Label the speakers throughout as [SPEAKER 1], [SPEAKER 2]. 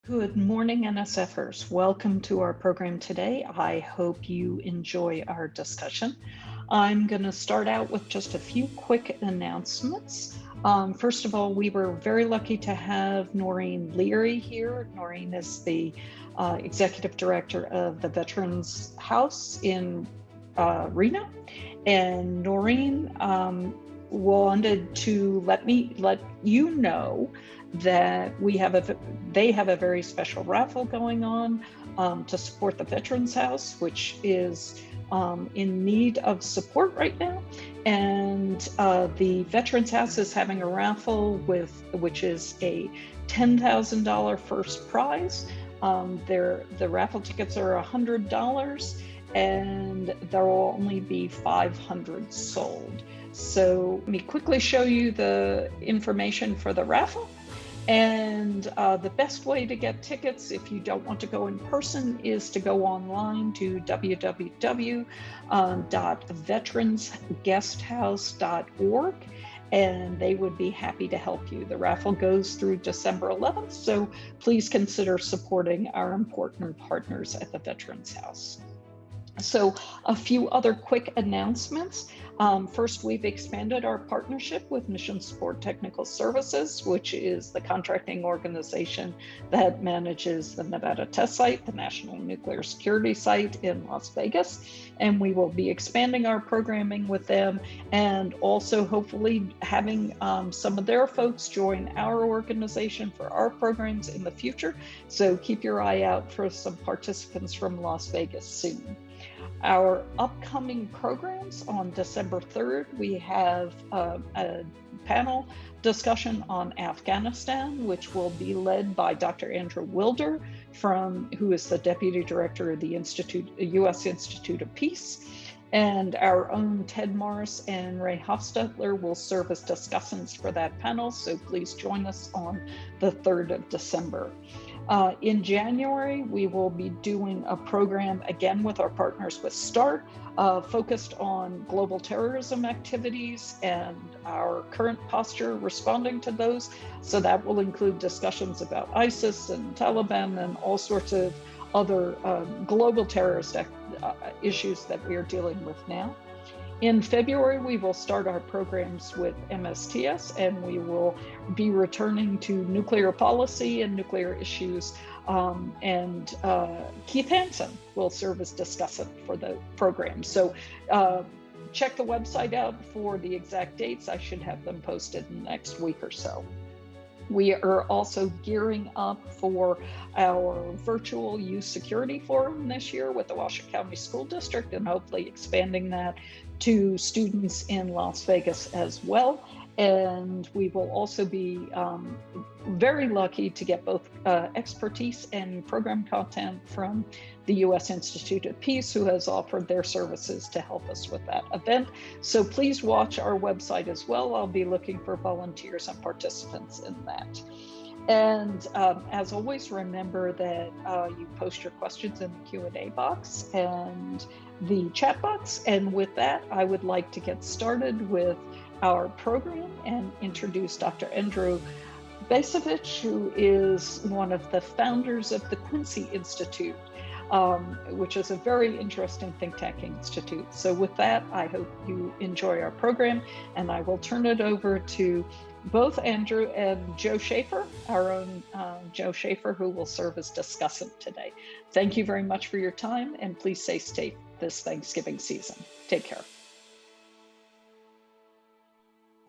[SPEAKER 1] Good morning, NSFers. Welcome to our program today. I hope you enjoy our discussion. I'm going to start out with just a few quick announcements. First of all, we were very lucky to have Noreen Leary here. Noreen is the Executive Director of the Veterans House in Reno. And Noreen wanted to let you know that they have a very special raffle going on to support the Veterans House, which is in need of support right now. And the Veterans House is having a raffle which is a $10,000 first prize. The raffle tickets are $100 and there will only be 500 sold. So let me quickly show you the information for the raffle. And the best way to get tickets, if you don't want to go in person, is to go online to www.veteransguesthouse.org, and they would be happy to help you. The raffle goes through December 11th, so please consider supporting our important partners at the Veterans House. So a few other quick announcements. First, we've expanded our partnership with Mission Support Technical Services, which is the contracting organization that manages the Nevada Test Site, the National Nuclear Security Site in Las Vegas. And we will be expanding our programming with them and also hopefully having some of their folks join our organization for our programs in the future. So keep your eye out for some participants from Las Vegas soon. Our upcoming programs on December 3rd, we have a panel discussion on Afghanistan, which will be led by Dr. Andrew Wilder, who is the Deputy Director of the U.S. Institute of Peace. And our own Ted Morris and Ray Hofstetler will serve as discussants for that panel, so please join us on the 3rd of December. In January, we will be doing a program again with our partners with START, focused on global terrorism activities and our current posture responding to those. So that will include discussions about ISIS and Taliban and all sorts of other global terrorist issues that we are dealing with now. In February, we will start our programs with MSTS, and we will be returning to nuclear policy and nuclear issues. Keith Hansen will serve as discussant for the program. So check the website out for the exact dates. I should have them posted in the next week or so. We are also gearing up for our virtual youth security forum this year with the Washoe County School District, and hopefully expanding that to students in Las Vegas as well. And we will also be very lucky to get both expertise and program content from the U.S. Institute of Peace, who has offered their services to help us with that event. So please watch our website as well. I'll be looking for volunteers and participants in that. And as always, remember that you post your questions in the Q&A box and the chat box. And with that, I would like to get started with our program and introduce Dr. Andrew Bacevich, who is one of the founders of the Quincy Institute, which is a very interesting think tank institute. So with that, I hope you enjoy our program, and I will turn it over to both Andrew and Joe Schaefer, our own Joe Schaefer, who will serve as discussant today. Thank you very much for your time, and please stay safe this Thanksgiving season. Take care.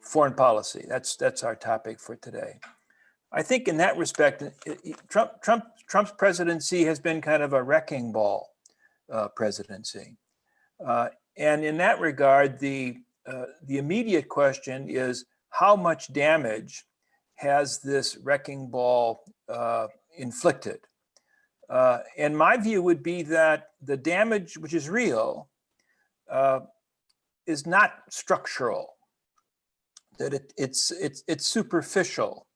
[SPEAKER 2] Foreign policy, that's our topic for today. I think in that respect, Trump's presidency has been kind of a wrecking ball presidency. And in that regard, the immediate question is, how much damage has this wrecking ball inflicted? And my view would be that the damage, which is real, is not structural, that it's superficial,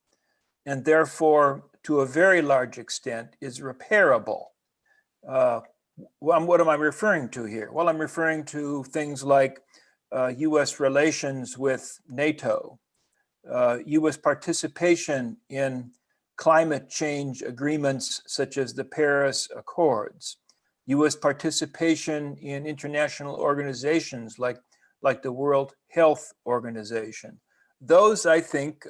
[SPEAKER 2] and therefore, to a very large extent, is repairable. What am I referring to here? Well, I'm referring to things like U.S. relations with NATO, U.S. participation in climate change agreements such as the Paris Accords, US participation in international organizations like the World Health Organization. Those, I think,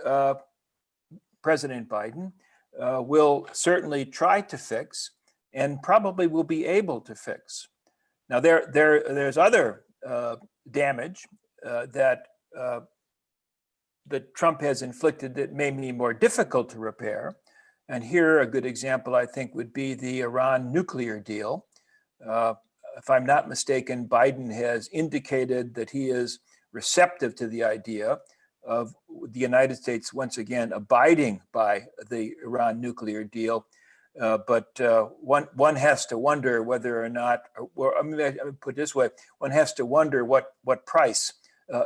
[SPEAKER 2] President Biden will certainly try to fix and probably will be able to fix. Now, there's other damage that Trump has inflicted that may be more difficult to repair. And here, a good example, I think, would be the Iran nuclear deal. If I'm not mistaken, Biden has indicated that he is receptive to the idea of the United States once again abiding by the Iran nuclear deal. But one has to wonder whether or not, or I mean, put it this way, one has to wonder what price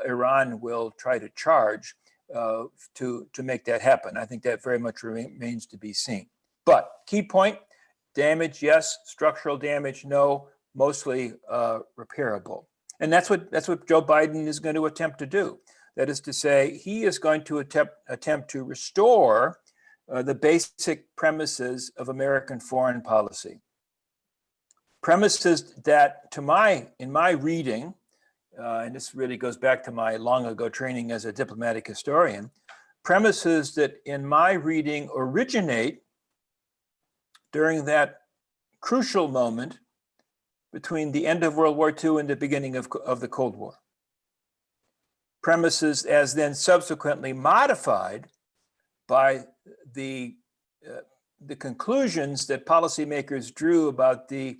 [SPEAKER 2] Iran will try to charge to make that happen. I think that very much remains to be seen. But key point, damage, yes. Structural damage, no. Mostly repairable. And that's what Joe Biden is going to attempt to do. That is to say, he is going to attempt to restore the basic premises of American foreign policy. Premises that, in my reading, and this really goes back to my long ago training as a diplomatic historian, premises that in my reading originate during that crucial moment between the end of World War II and the beginning of the Cold War. Premises as then subsequently modified by the conclusions that policymakers drew about the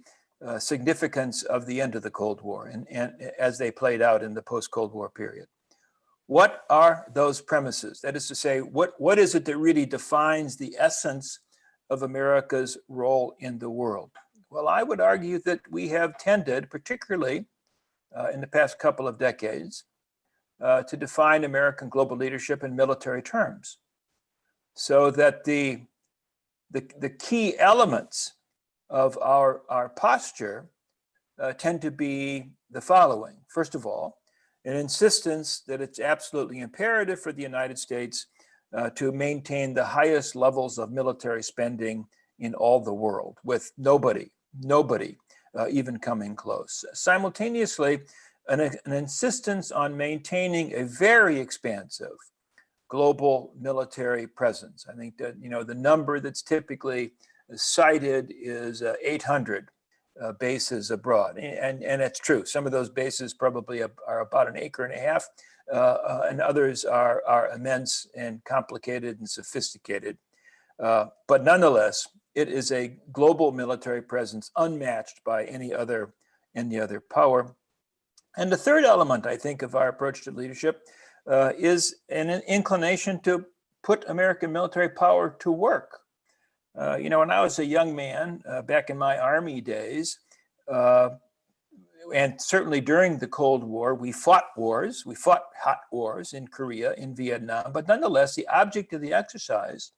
[SPEAKER 2] significance of the end of the Cold War and as they played out in the post-Cold War period. What are those premises? That is to say, what is it that really defines the essence of America's role in the world? Well, I would argue that we have tended, particularly in the past couple of decades, to define American global leadership in military terms, so that the key elements of our posture tend to be the following. First of all, an insistence that it's absolutely imperative for the United States to maintain the highest levels of military spending in all the world, with nobody even coming close. Simultaneously, an insistence on maintaining a very expansive global military presence. I think that, the number that's typically cited is 800 bases abroad. And it's true. Some of those bases probably are about 1.5 acres, and others are immense and complicated and sophisticated. But nonetheless, it is a global military presence unmatched by any other power. And the third element, I think, of our approach to leadership is an inclination to put American military power to work. When I was a young man, back in my Army days, and certainly during the Cold War, we fought wars. We fought hot wars in Korea, in Vietnam. But nonetheless, the object of the exercise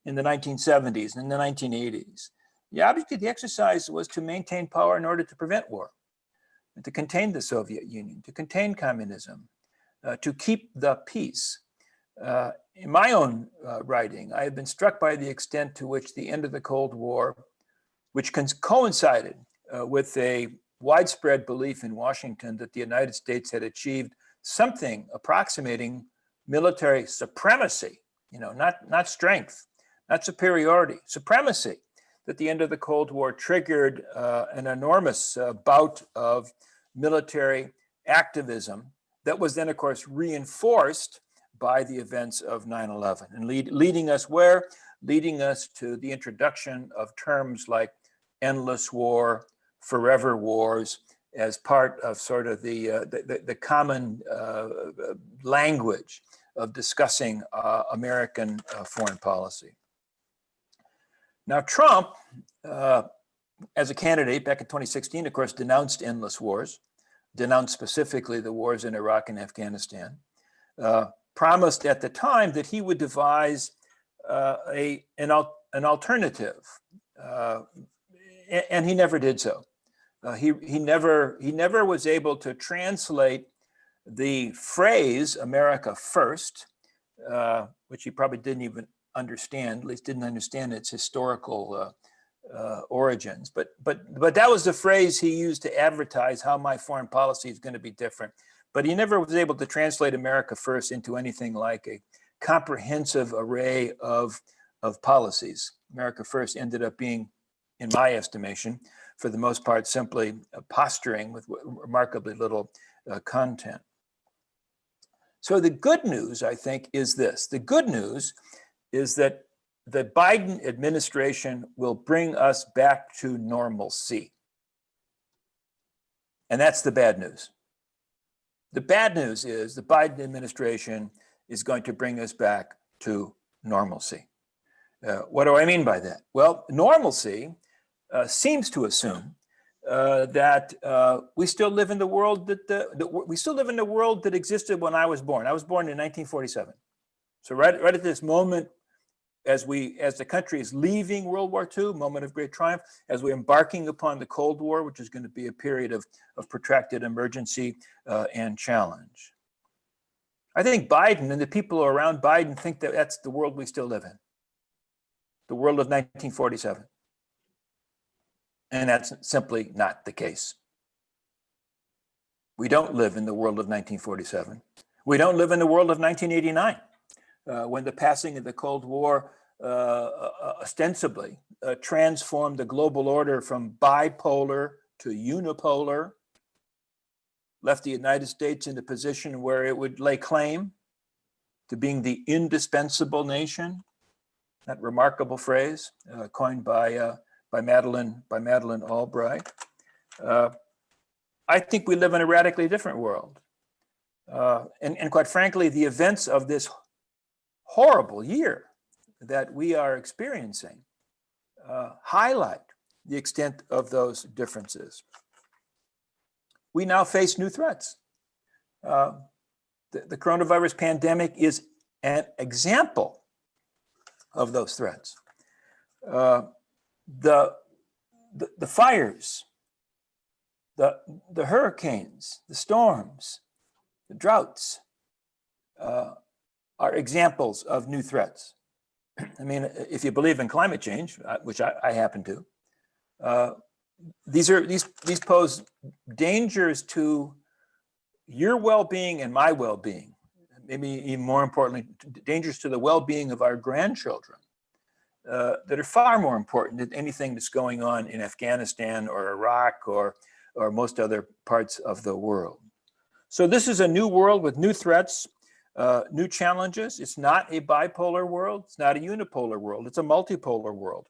[SPEAKER 2] in the 1970s and the 1980s, the object of the exercise was to maintain power in order to prevent war, to contain the Soviet Union, to contain communism, to keep the peace. In my own writing, I have been struck by the extent to which the end of the Cold War, which coincided with a widespread belief in Washington that the United States had achieved something approximating military supremacy, not strength, not superiority, supremacy, that the end of the Cold War triggered an enormous bout of military activism that was then, of course, reinforced by the events of 9/11 and leading us where? Leading us to the introduction of terms like endless war, forever wars, as part of sort of the common language of discussing American foreign policy. Now, Trump, as a candidate back in 2016, of course, denounced endless wars, denounced specifically the wars in Iraq and Afghanistan, promised at the time that he would devise an alternative, and he never did so. He never was able to translate the phrase "America first," which he probably didn't even understand, at least didn't understand its historical origins. But that was the phrase he used to advertise how my foreign policy is going to be different. But he never was able to translate America First into anything like a comprehensive array of policies. America First ended up being, in my estimation, for the most part, simply posturing with remarkably little content. So the good news, I think, is this. The good news is that the Biden administration will bring us back to normalcy. And that's the bad news. The bad news is the Biden administration is going to bring us back to normalcy. What do I mean by that? Well, normalcy seems to assume that we still live in the world that existed when I was born. I was born in 1947. So right at this moment, as the country is leaving World War II, moment of great triumph, as we're embarking upon the Cold War, which is going to be a period of protracted emergency and challenge. I think Biden and the people around Biden think that that's the world we still live in, the world of 1947. And that's simply not the case. We don't live in the world of 1947. We don't live in the world of 1989, when the passing of the Cold War ostensibly transformed the global order from bipolar to unipolar, left the United States in a position where it would lay claim to being the indispensable nation. That remarkable phrase coined by Madeleine Albright. I think we live in a radically different world. And quite frankly, the events of this horrible year that we are experiencing highlight the extent of those differences. We now face new threats. The coronavirus pandemic is an example of those threats. The fires, the hurricanes, the storms, the droughts are examples of new threats. I mean, if you believe in climate change, which I happen to, these pose dangers to your well-being and my well-being. Maybe even more importantly, dangers to the well-being of our grandchildren. That are far more important than anything that's going on in Afghanistan or Iraq or most other parts of the world. So this is a new world with new threats, new challenges. It's not a bipolar world. It's not a unipolar world. It's a multipolar world.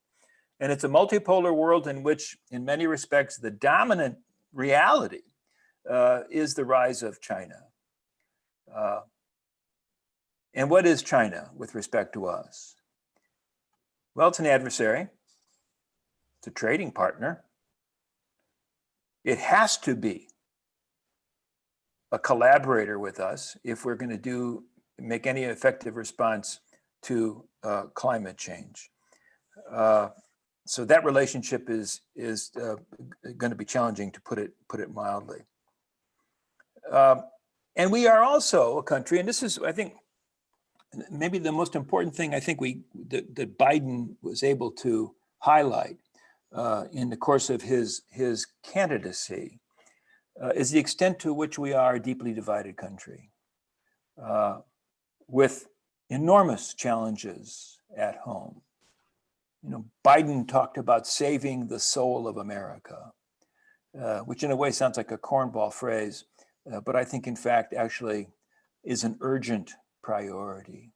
[SPEAKER 2] And it's a multipolar world in which, in many respects, the dominant reality is the rise of China. And what is China with respect to us? Well, it's an adversary. It's a trading partner. It has to be a collaborator with us if we're going to make any effective response to climate change. So that relationship is going to be challenging, to put it mildly. And we are also a country, and this is, I think, maybe the most important thing I think that Biden was able to highlight in the course of his candidacy is the extent to which we are a deeply divided country with enormous challenges at home. You know, Biden talked about saving the soul of America, which in a way sounds like a cornball phrase, but I think in fact actually is an urgent priority.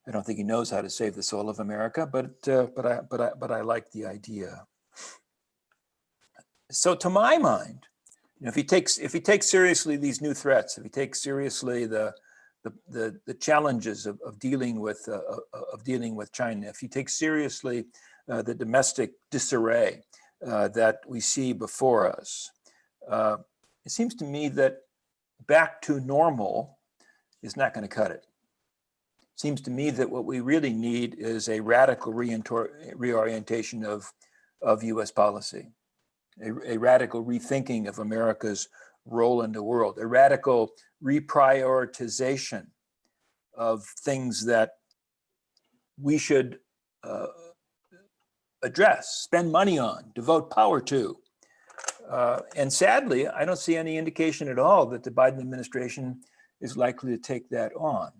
[SPEAKER 2] I don't think he knows how to save the soul of America, but I like the idea. So to my mind, you know, if he takes seriously these new threats, if he takes seriously the challenges of dealing with China, if he takes seriously the domestic disarray that we see before us, it seems to me that back to normal is not going to cut it. It seems to me that what we really need is a radical reorientation of U.S. policy, a radical rethinking of America's role in the world, a radical reprioritization of things that we should address, spend money on, devote power to. And sadly, I don't see any indication at all that the Biden administration is likely to take that on.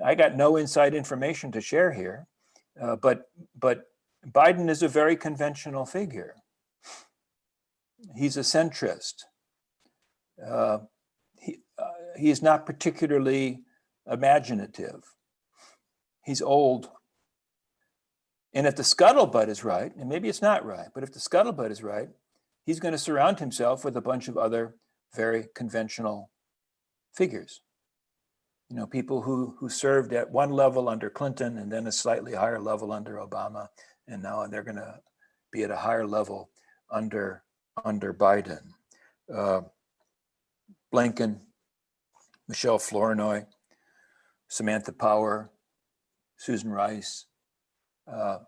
[SPEAKER 2] I got no inside information to share here, but Biden is a very conventional figure. He's a centrist. He's not particularly imaginative. He's old. And if the scuttlebutt is right, and maybe it's not right, but if the scuttlebutt is right, he's going to surround himself with a bunch of other very conventional figures. You know, people who served at one level under Clinton and then a slightly higher level under Obama, and now they're going to be at a higher level under Biden. Blinken, Michelle Flournoy, Samantha Power, Susan Rice. I'm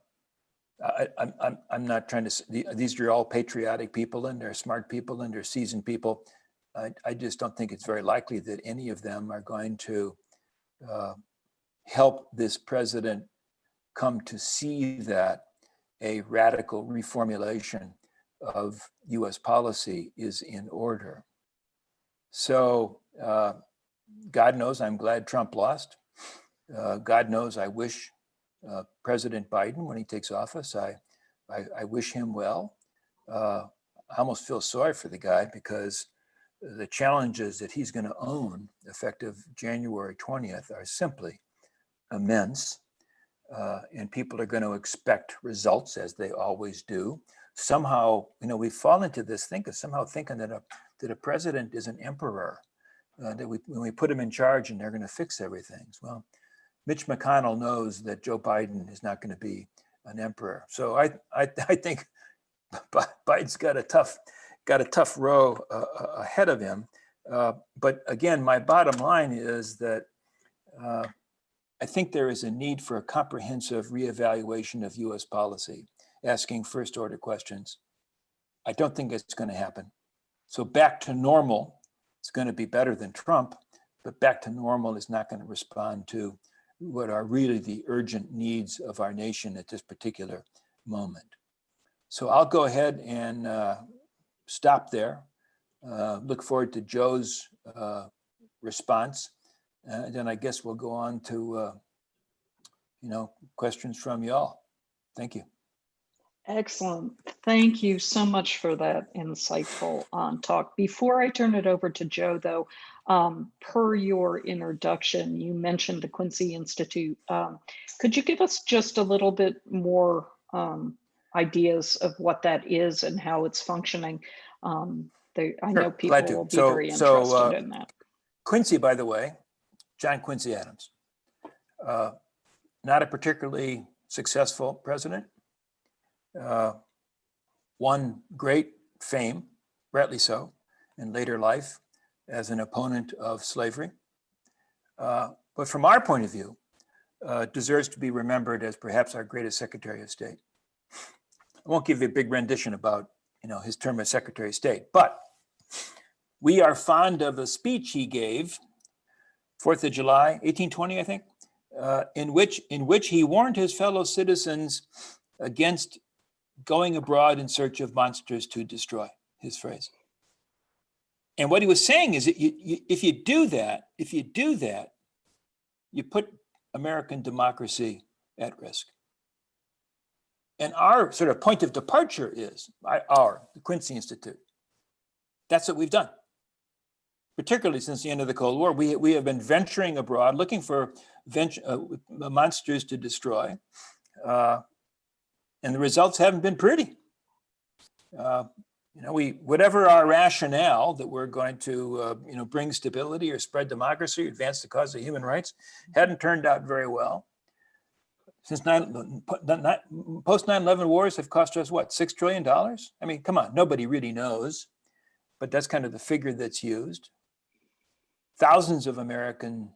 [SPEAKER 2] not trying to, these are all patriotic people and they're smart people and they're seasoned people. I just don't think it's very likely that any of them are going to help this president come to see that a radical reformulation of US policy is in order. So God knows I'm glad Trump lost. God knows I wish President Biden, when he takes office, I wish him well. I almost feel sorry for the guy because the challenges that he's going to own effective January 20th are simply immense. And people are going to expect results as they always do. Somehow, you know, we fall into this thinking that a president is an emperor, that when we put him in charge and they're going to fix everything. Well, Mitch McConnell knows that Joe Biden is not going to be an emperor. So I think Biden's got a tough row ahead of him. But again, my bottom line is that I think there is a need for a comprehensive reevaluation of US policy, asking first order questions. I don't think it's going to happen. So back to normal, it's going to be better than Trump, but back to normal is not going to respond to what are really the urgent needs of our nation at this particular moment. So I'll go ahead and stop there. Look forward to Joe's response. And then I guess we'll go on to, questions from y'all. Thank you.
[SPEAKER 1] Excellent. Thank you so much for that insightful talk. Before I turn it over to Joe, though, per your introduction, you mentioned the Quincy Institute. Could you give us just a little bit more ideas of what that is and how it's functioning? I know people will be very interested in that.
[SPEAKER 2] Quincy, by the way, John Quincy Adams, not a particularly successful president. Won great fame, rightly so, in later life as an opponent of slavery. But from our point of view, deserves to be remembered as perhaps our greatest Secretary of State. I won't give you a big rendition about his term as Secretary of State, but we are fond of a speech he gave, 4th of July, 1820, I think, in which he warned his fellow citizens against going abroad in search of monsters to destroy, his phrase. And what he was saying is that if you do that, you put American democracy at risk. And our sort of point of departure is the Quincy Institute. That's what we've done. Particularly since the end of the Cold War, we have been venturing abroad, looking for monsters to destroy. And the results haven't been pretty. Whatever our rationale that we're going to, bring stability or spread democracy, advance the cause of human rights, hadn't turned out very well. Since post 9/11 wars have cost us what, $6 trillion? I mean, come on, nobody really knows, but that's kind of the figure that's used. Thousands of American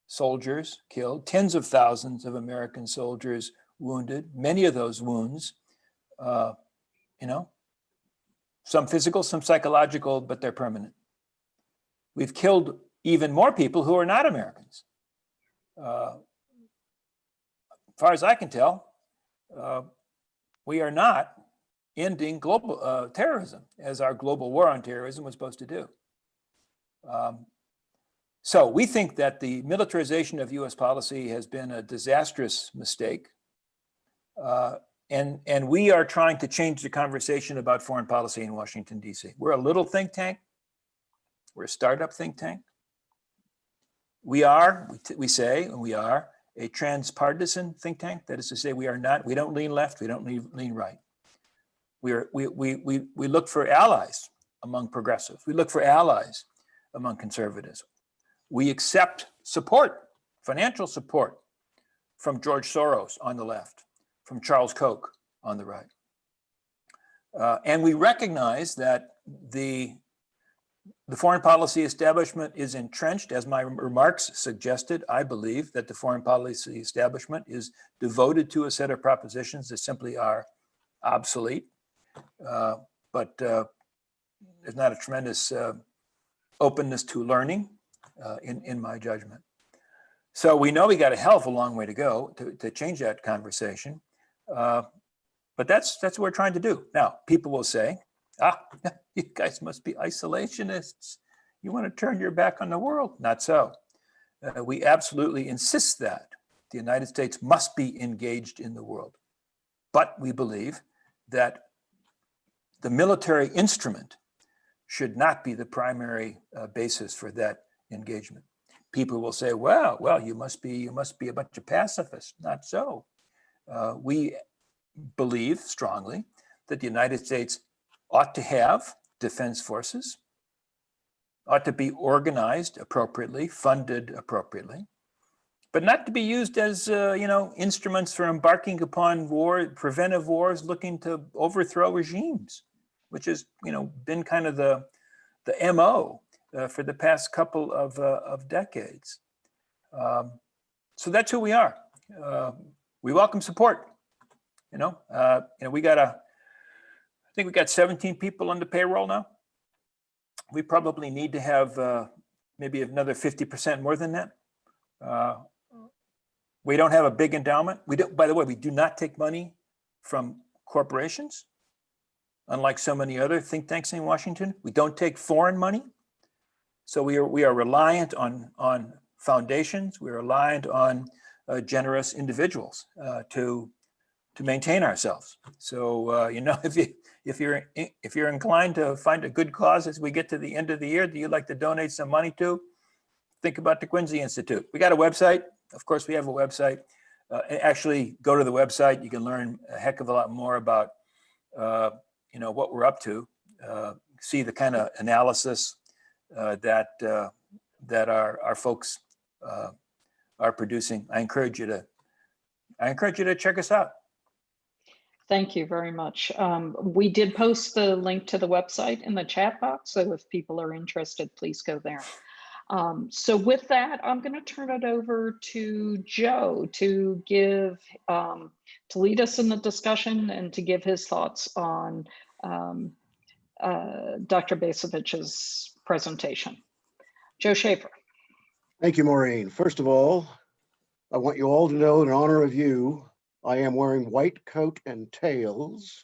[SPEAKER 2] soldiers killed, tens of thousands of American soldiers wounded, many of those wounds, some physical, some psychological, but they're permanent. We've killed even more people who are not Americans. far as I can tell, we are not ending global terrorism as our global war on terrorism was supposed to do. So we think that the militarization of US policy has been a disastrous mistake. And we are trying to change the conversation about foreign policy in Washington, D.C. We're a little think tank. We're a startup think tank. We say we are a transpartisan think tank. That is to say, we don't lean left, we don't lean right. We look for allies among progressives. We look for allies among conservatives. We accept support, financial support from George Soros on the left, from Charles Koch on the right. And we recognize that the foreign policy establishment is entrenched, as my remarks suggested. I believe that the foreign policy establishment is devoted to a set of propositions that simply are obsolete. But there's not a tremendous openness to learning in my judgment. So we know we got a hell of a long way to go to change that conversation. But that's what we're trying to do. Now, people will say, you guys must be isolationists. You want to turn your back on the world? Not so. We absolutely insist that the United States must be engaged in the world. But we believe that the military instrument should not be the primary basis for that engagement. People will say, well, you must be a bunch of pacifists. Not so. We believe strongly that the United States ought to have defense forces, ought to be organized appropriately, funded appropriately, but not to be used as instruments for embarking upon preventive wars looking to overthrow regimes, which has been kind of the MO for the past couple of decades. So that's who we are. We welcome support. I think we got 17 people on the payroll now. We probably need to have maybe another 50% more than that. We don't have a big endowment. By the way, we do not take money from corporations, unlike so many other think tanks in Washington. We don't take foreign money. So we are reliant on foundations. We're reliant on generous individuals to maintain ourselves. So if you're inclined to find a good cause as we get to the end of the year that you'd like to donate some money to, think about the Quincy Institute. We got a website. Of course, we have a website. Actually, go to the website. You can learn a heck of a lot more about what we're up to. See the kind of analysis that our folks are producing. I encourage you to check us out.
[SPEAKER 1] Thank you very much. We did post the link to the website in the chat box, so if people are interested, please go there. So with that, I'm going to turn it over to Joe to lead us in the discussion and to give his thoughts on Dr. Bacevich's presentation. Joe Schaefer.
[SPEAKER 3] Thank you, Maureen. First of all, I want you all to know, in honor of you, I am wearing white coat and tails,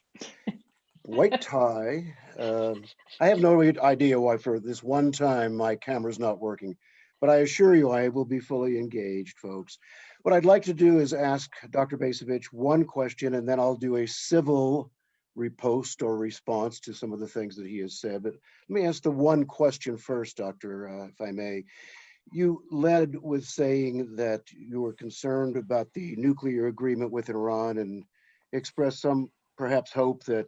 [SPEAKER 3] white tie. I have no idea why for this one time my camera's not working, but I assure you I will be fully engaged, folks. What I'd like to do is ask Dr. Bacevich one question, and then I'll do a civil repost or response to some of the things that he has said. But let me ask the one question first, Doctor, if I may. You led with saying that you were concerned about the nuclear agreement with Iran and expressed some perhaps hope that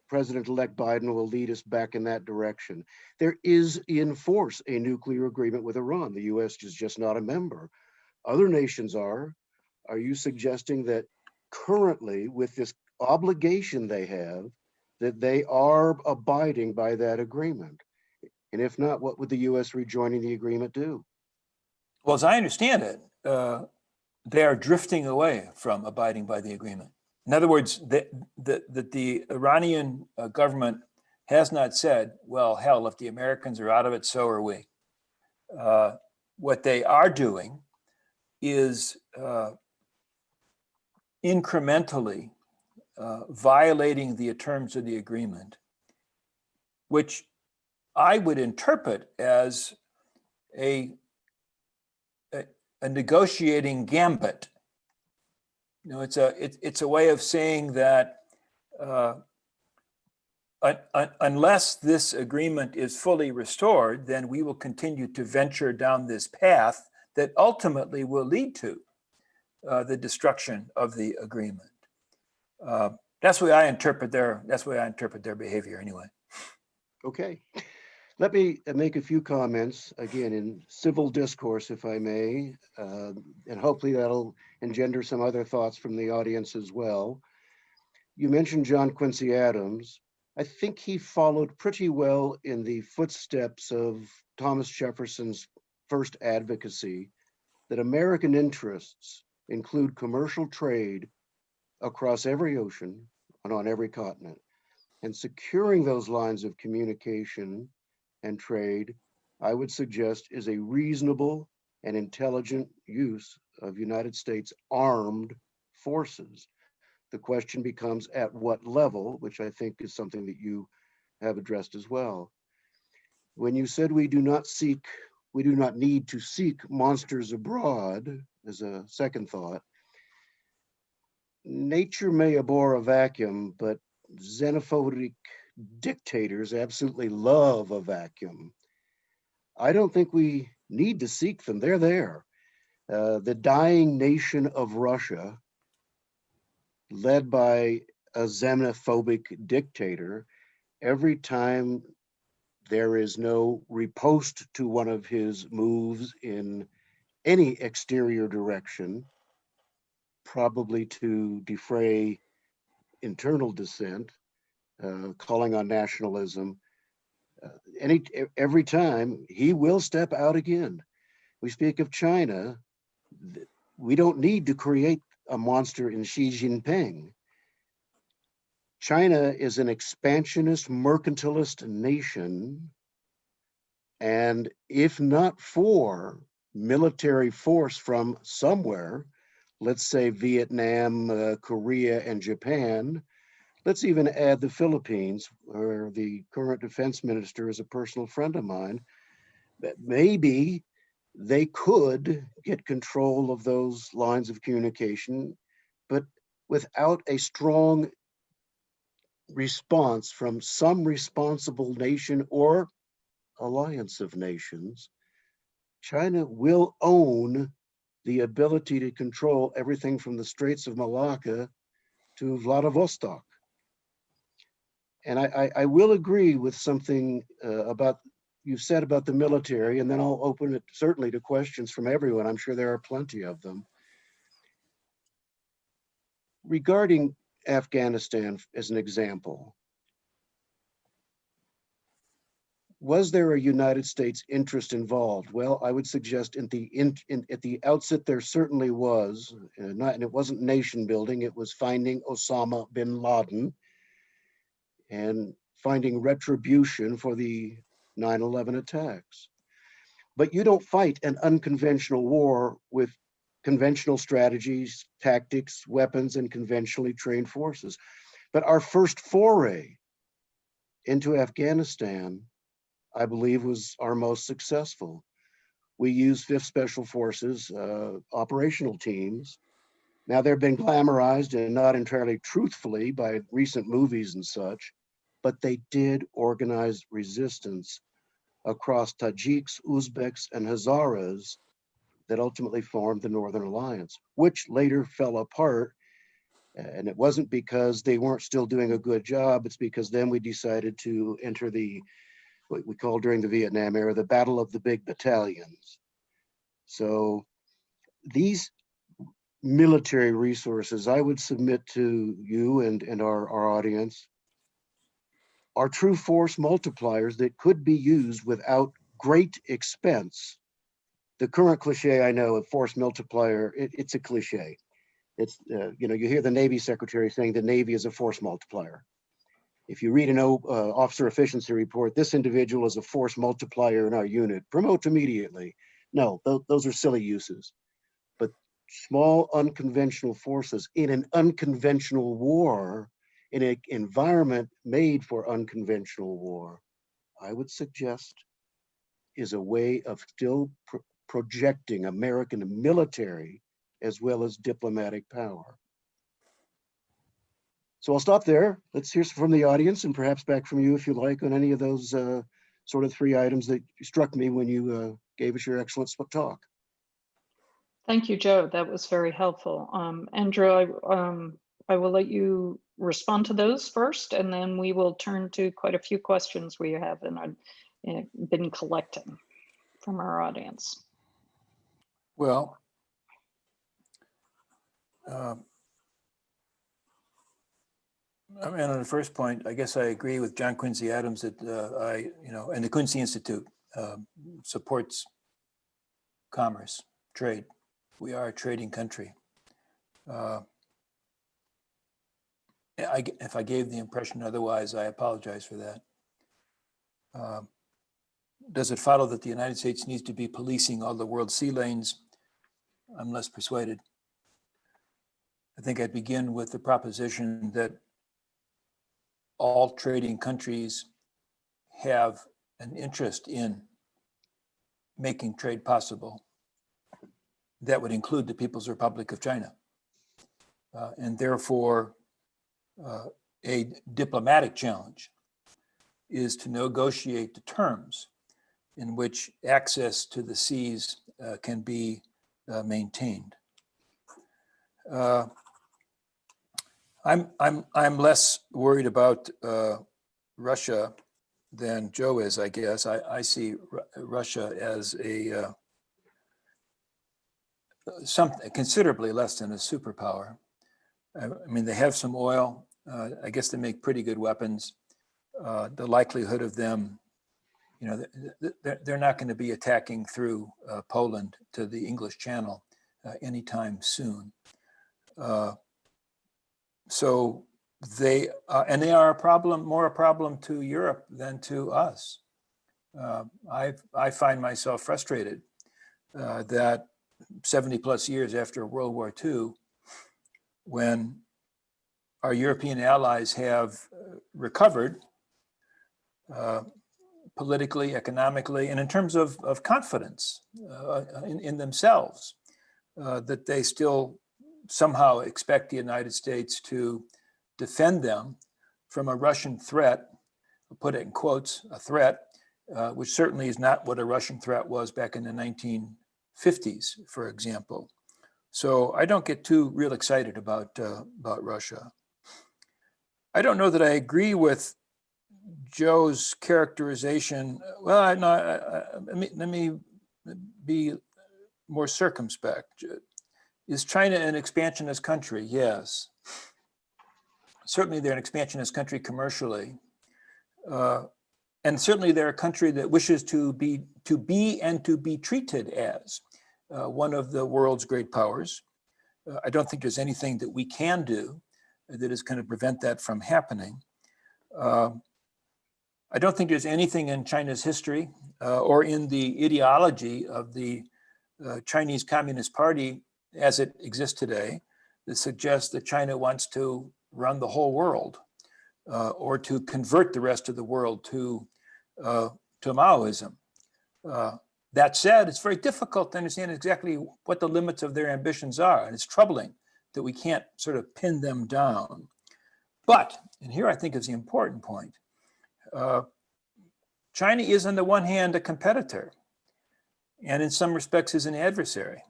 [SPEAKER 3] President-elect Biden will lead us back in that direction. There is in force a nuclear agreement with Iran. The US is just not a member. Other nations are. Are you suggesting that currently, with this obligation they have, that they are abiding by that agreement? And if not, what would the U.S. rejoining the agreement do?
[SPEAKER 2] Well, as I understand it, they are drifting away from abiding by the agreement. In other words, the Iranian government has not said, well, hell, if the Americans are out of it, so are we. What they are doing is incrementally violating the terms of the agreement, which I would interpret as a negotiating gambit. You know, it's a way of saying that unless this agreement is fully restored, then we will continue to venture down this path that ultimately will lead to the destruction of the agreement. That's the way I interpret their behavior anyway.
[SPEAKER 3] Okay. Let me make a few comments, again, in civil discourse, if I may, and hopefully that'll engender some other thoughts from the audience as well. You mentioned John Quincy Adams. I think he followed pretty well in the footsteps of Thomas Jefferson's first advocacy that American interests include commercial trade across every ocean and on every continent. And securing those lines of communication and trade, I would suggest, is a reasonable and intelligent use of United States armed forces. The question becomes at what level, which I think is something that you have addressed as well. When you said we do not need to seek monsters abroad, as a second thought, nature may abhor a vacuum, but xenophobic dictators absolutely love a vacuum. I don't think we need to seek them. They're there. The dying nation of Russia, led by a xenophobic dictator, every time there is no riposte to one of his moves in any exterior direction, probably to defray internal dissent, calling on nationalism, every time he will step out again. We speak of China. We don't need to create a monster in Xi Jinping. China is an expansionist, mercantilist nation. And if not for military force from somewhere, let's say Vietnam, Korea, and Japan, let's even add the Philippines, where the current defense minister is a personal friend of mine, that maybe they could get control of those lines of communication, but without a strong response from some responsible nation or alliance of nations, China will own the ability to control everything from the Straits of Malacca to Vladivostok. And I will agree with something about you've said about the military, and then I'll open it certainly to questions from everyone. I'm sure there are plenty of them. Regarding Afghanistan as an example, was there a United States interest involved? Well, I would suggest at the outset there certainly was, and it wasn't nation building, it was finding Osama bin Laden and finding retribution for the 9/11 attacks. But you don't fight an unconventional war with conventional strategies, tactics, weapons, and conventionally trained forces. But our first foray into Afghanistan, I believe, was our most successful. We used 5th Special Forces operational teams. Now they've been glamorized and not entirely truthfully by recent movies and such, but they did organize resistance across Tajiks, Uzbeks, and Hazaras that ultimately formed the Northern Alliance, which later fell apart. And it wasn't because they weren't still doing a good job, it's because then we decided to enter what we called during the Vietnam era, the Battle of the Big Battalions. So these military resources, I would submit to you and our audience, are true force multipliers that could be used without great expense. The current cliche, I know, of force multiplier, it's a cliche. It's, you hear the Navy Secretary saying the Navy is a force multiplier. If you read an officer efficiency report, this individual is a force multiplier in our unit, promote immediately. No, those are silly uses. But small unconventional forces in an unconventional war, in an environment made for unconventional war, I would suggest is a way of still projecting American military as well as diplomatic power. So I'll stop there. Let's hear from the audience and perhaps back from you if you like on any of those sort of three items that struck me when you gave us your excellent talk.
[SPEAKER 1] Thank you, Joe. That was very helpful. Andrew, I will let you respond to those first, and then we will turn to quite a few questions we have been collecting from our audience.
[SPEAKER 2] Well, I mean, on the first point, I guess I agree with John Quincy Adams that and the Quincy Institute supports commerce, trade. We are a trading country. If I gave the impression otherwise, I apologize for that. Does it follow that the United States needs to be policing all the world's sea lanes? I'm less persuaded. I think I'd begin with the proposition that all trading countries have an interest in making trade possible. That would include the People's Republic of China. And therefore, a diplomatic challenge is to negotiate the terms in which access to the seas can be maintained. I'm less worried about Russia than Joe is, I guess. I see Russia as something considerably less than a superpower. I mean, they have some oil. I guess they make pretty good weapons. The likelihood of them, they're not going to be attacking through Poland to the English Channel anytime soon. So they are more a problem to Europe than to us. I find myself frustrated that 70 plus years after World War II, when our European allies have recovered politically, economically, and in terms of confidence in themselves, that they still somehow expect the United States to defend them from a Russian threat, I'll put it in quotes, a threat, which certainly is not what a Russian threat was back in the 1950s, for example. So I don't get too real excited about Russia. I don't know that I agree with Joe's characterization. Well, let me be more circumspect. Is China an expansionist country? Yes. Certainly they're an expansionist country commercially. And certainly they're a country that wishes to be and to be treated as one of the world's great powers. I don't think there's anything that we can do that is going to prevent that from happening. I don't think there's anything in China's history or in the ideology of the Chinese Communist Party as it exists today that suggests that China wants to run the whole world or to convert the rest of the world to Maoism. That said, it's very difficult to understand exactly what the limits of their ambitions are, and it's troubling that we can't sort of pin them down. But, and here I think is the important point, China is on the one hand a competitor, and in some respects is an adversary.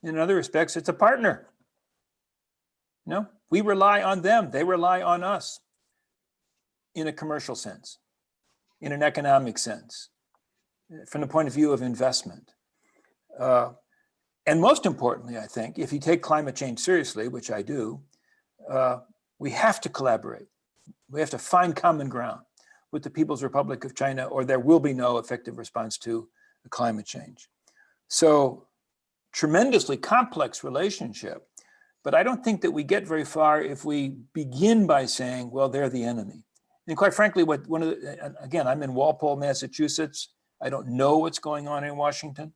[SPEAKER 2] In other respects, it's a partner. We rely on them, they rely on us in a commercial sense, in an economic sense, from the point of view of investment. And most importantly, I think, if you take climate change seriously, which I do, we have to collaborate. We have to find common ground with the People's Republic of China, or there will be no effective response to climate change. So, tremendously complex relationship, but I don't think that we get very far if we begin by saying, well, they're the enemy. And quite frankly, again, I'm in Walpole, Massachusetts. I don't know what's going on in Washington,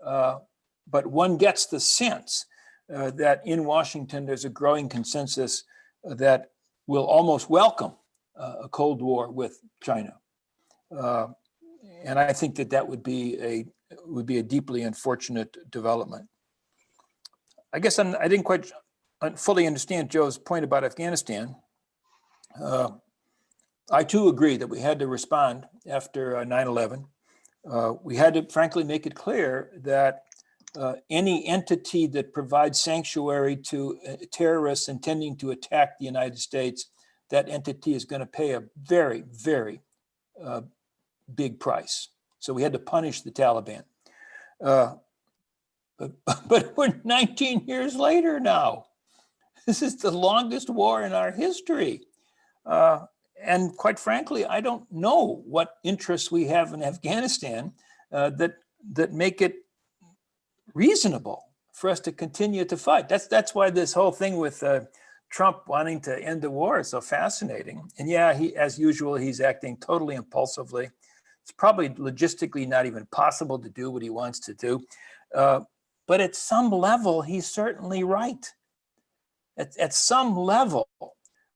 [SPEAKER 2] but one gets the sense that in Washington there's a growing consensus that will almost welcome a Cold War with China. And I think that would be a deeply unfortunate development. I guess I didn't quite fully understand Joe's point about Afghanistan. I too agree that we had to respond after 9/11. We had to frankly make it clear that any entity that provides sanctuary to terrorists intending to attack the United States, that entity is going to pay a very, very big price. So we had to punish the Taliban. But we're 19 years later now. This is the longest war in our history. And quite frankly, I don't know what interests we have in Afghanistan that make it reasonable for us to continue to fight. That's why this whole thing with Trump wanting to end the war is so fascinating. And yeah, as usual, he's acting totally impulsively. It's probably logistically not even possible to do what he wants to do. But at some level, he's certainly right. At some level,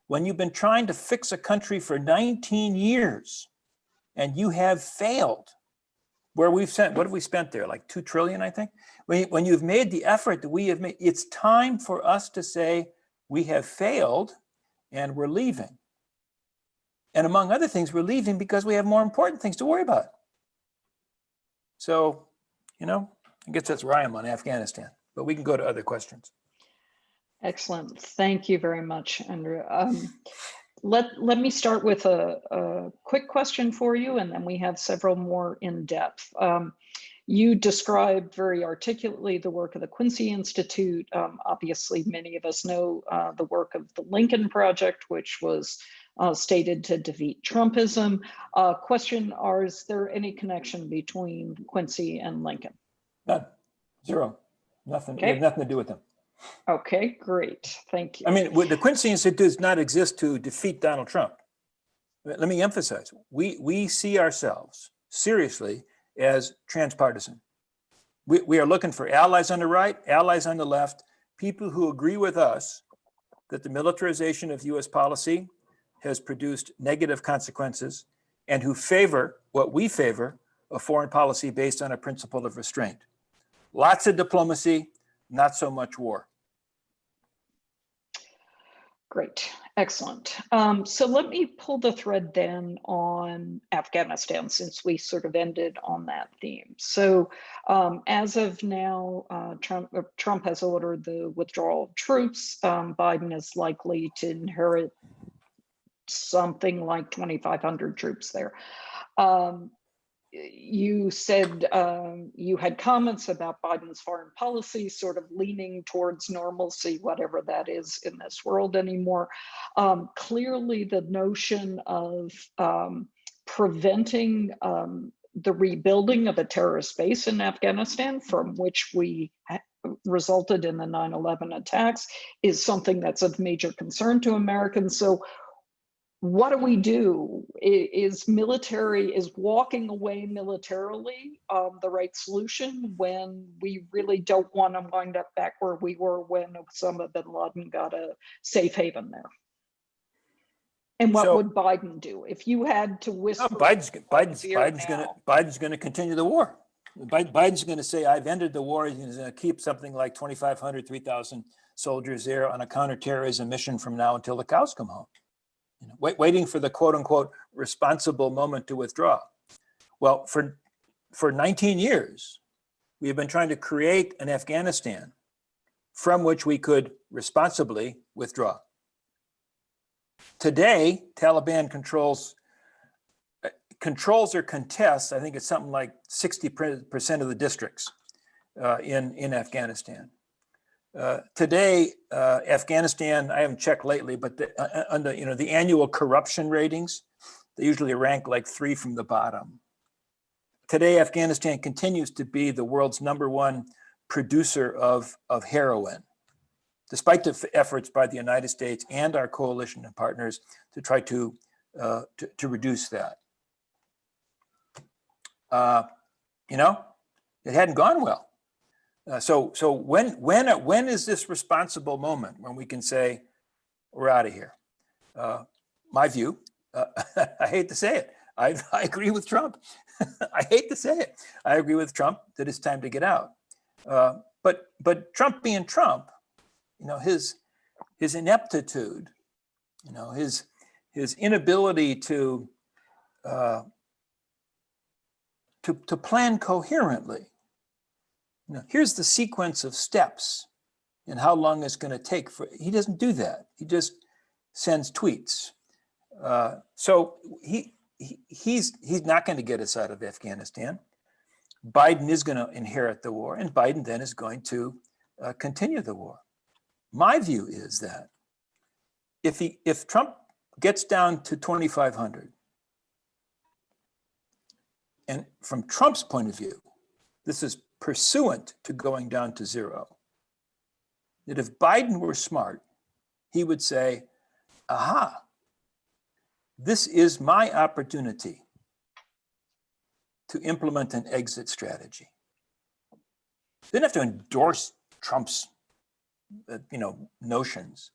[SPEAKER 2] when you've been trying to fix a country for 19 years and you have failed, where we've sent, what have we spent there? Like 2 trillion, I think. When you've made the effort that we have made, it's time for us to say we have failed and we're leaving. And among other things, we're leaving because we have more important things to worry about. So, I guess that's where I am on Afghanistan, but we can go to other questions.
[SPEAKER 1] Excellent. Thank you very much, Andrew. Let me start with a quick question for you, and then we have several more in depth. You described very articulately the work of the Quincy Institute. Obviously, many of us know the work of the Lincoln Project, which was stated to defeat Trumpism. Question, is there any connection between Quincy and Lincoln?
[SPEAKER 2] None. Zero. Nothing.
[SPEAKER 1] Okay.
[SPEAKER 2] We have nothing to do with them.
[SPEAKER 1] Okay, great. Thank you.
[SPEAKER 2] I mean, the Quincy Institute does not exist to defeat Donald Trump. Let me emphasize, we see ourselves seriously as transpartisan. We are looking for allies on the right, allies on the left, people who agree with us that the militarization of US policy has produced negative consequences and who favor what we favor, a foreign policy based on a principle of restraint. Lots of diplomacy, not so much war.
[SPEAKER 1] Great, excellent. So let me pull the thread then on Afghanistan, since we sort of ended on that theme. So as of now, Trump has ordered the withdrawal of troops. Biden is likely to inherit something like 2,500 troops there. You said you had comments about Biden's foreign policy sort of leaning towards normalcy, whatever that is in this world anymore. Clearly, the notion of preventing the rebuilding of a terrorist base in Afghanistan, from which we resulted in the 9/11 attacks, is something that's of major concern to Americans. So what do we do? Is walking away militarily the right solution when we really don't want to wind up back where we were when Osama bin Laden got a safe haven there? And what would Biden do if you had to whisper?
[SPEAKER 2] Biden's going to continue the war. Biden's going to say, "I've ended the war." He's going to keep something like 2,500, 3,000 soldiers there on a counterterrorism mission from now until the cows come home. Waiting for the quote unquote responsible moment to withdraw. Well, for 19 years, we have been trying to create an Afghanistan from which we could responsibly withdraw. Today, Taliban controls or contests, I think it's something like 60% of the districts in Afghanistan. Today, Afghanistan, I haven't checked lately, but the annual corruption ratings, they usually rank like 3 from the bottom. Today, Afghanistan continues to be the world's #1 producer of heroin, despite the efforts by the United States and our coalition and partners to try to reduce that. It hadn't gone well. So when is this responsible moment when we can say we're out of here? My view, I hate to say it, I agree with Trump. I hate to say it, I agree with Trump that it's time to get out. But Trump being Trump, his ineptitude, his inability to plan coherently. Here's the sequence of steps and how long it's going to take he doesn't do that. He just sends tweets. So he's not going to get us out of Afghanistan. Biden is going to inherit the war, and Biden then is going to continue the war. My view is that if Trump gets down to 2,500, and from Trump's point of view, this is pursuant to going down to zero, that if Biden were smart, he would say, aha, this is my opportunity to implement an exit strategy. They didn't have to endorse Trump's notions,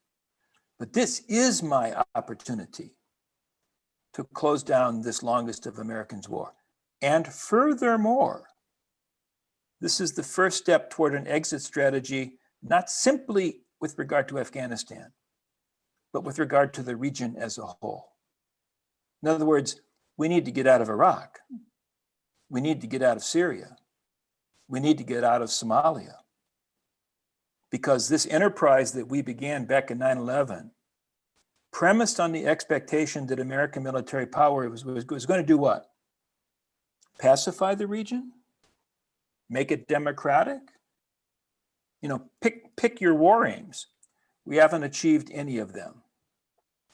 [SPEAKER 2] but this is my opportunity to close down this longest of Americans' war. And furthermore, this is the first step toward an exit strategy, not simply with regard to Afghanistan, but with regard to the region as a whole. In other words, we need to get out of Iraq. We need to get out of Syria. We need to get out of Somalia. Because this enterprise that we began back in 9/11, premised on the expectation that American military power was going to do what? Pacify the region? Make it democratic? Pick your war aims. We haven't achieved any of them.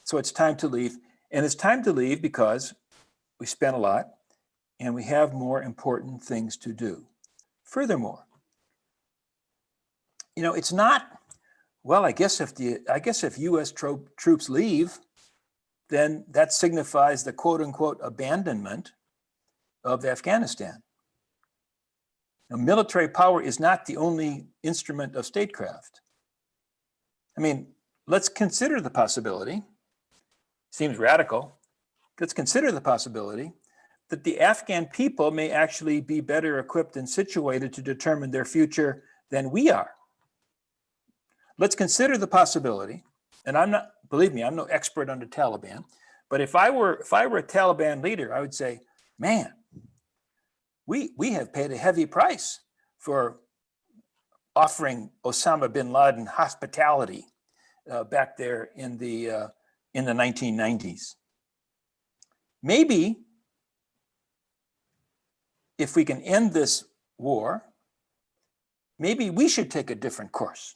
[SPEAKER 2] So it's time to leave. And it's time to leave because we spent a lot and we have more important things to do. Furthermore, it's not, well, I guess if US troops leave, then that signifies the quote unquote abandonment of Afghanistan. Now, military power is not the only instrument of statecraft. I mean, let's consider the possibility, seems radical, let's consider the possibility that the Afghan people may actually be better equipped and situated to determine their future than we are. Let's consider the possibility, and believe me, I'm no expert on the Taliban, but if I were a Taliban leader, I would say, man, we have paid a heavy price for offering Osama bin Laden hospitality back there in the 1990s. Maybe if we can end this war, maybe we should take a different course.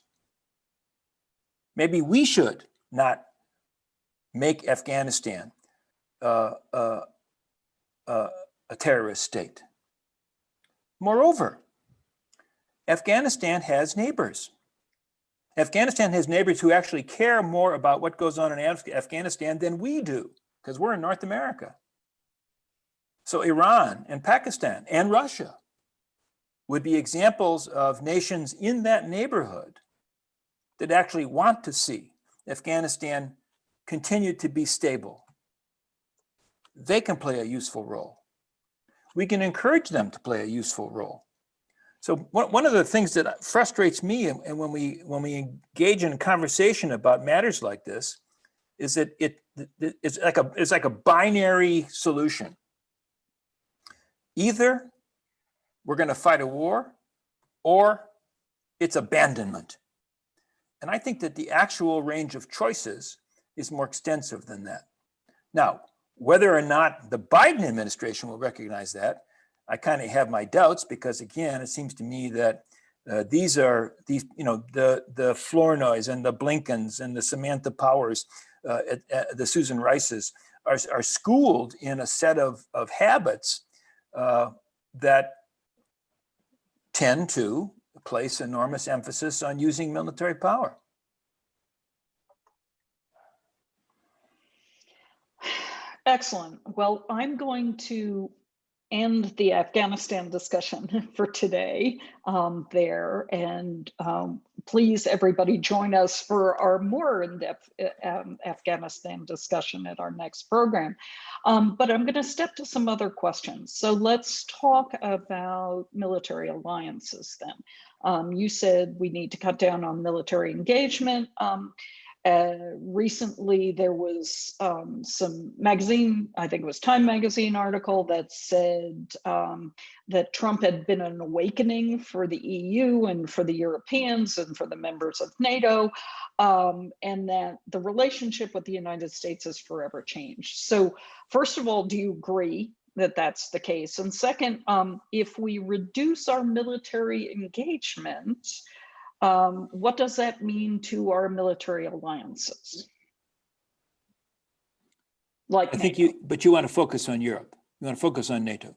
[SPEAKER 2] Maybe we should not make Afghanistan a terrorist state. Moreover, Afghanistan has neighbors. Afghanistan has neighbors who actually care more about what goes on in Afghanistan than we do, because we're in North America. So Iran and Pakistan and Russia would be examples of nations in that neighborhood that actually want to see Afghanistan continue to be stable. They can play a useful role. We can encourage them to play a useful role. So one of the things that frustrates me, and when we engage in a conversation about matters like this, is that it's like a binary solution. Either we're going to fight a war, or it's abandonment. And I think that the actual range of choices is more extensive than that. Now, whether or not the Biden administration will recognize that, I kind of have my doubts, because again, it seems to me that the Flournoys and the Blinkens and the Samantha Powers, the Susan Rices are schooled in a set of habits that tend to place enormous emphasis on using military power.
[SPEAKER 1] Excellent. Well, I'm going to end the Afghanistan discussion for today there. And please, everybody, join us for our more in-depth Afghanistan discussion at our next program. But I'm going to step to some other questions. So let's talk about military alliances then. You said we need to cut down on military engagement. Recently, there was some magazine, I think it was Time magazine article that said that Trump had been an awakening for the EU and for the Europeans and for the members of NATO, and that the relationship with the United States has forever changed. So first of all, do you agree that that's the case? And second, if we reduce our military engagement, what does that mean to our military alliances? Like
[SPEAKER 2] I think but you want to focus on Europe. You want to focus on NATO.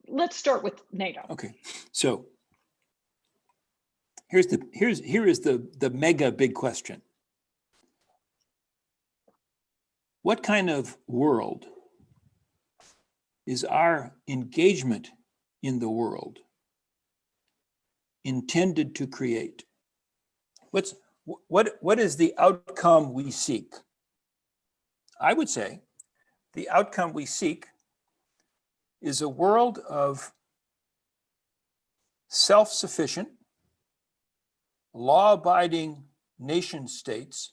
[SPEAKER 1] Let's start with NATO.
[SPEAKER 2] Okay, so here is the mega big question. What kind of world is our engagement in the world intended to create? What is the outcome we seek? I would say the outcome we seek is a world of self-sufficient, law-abiding nation states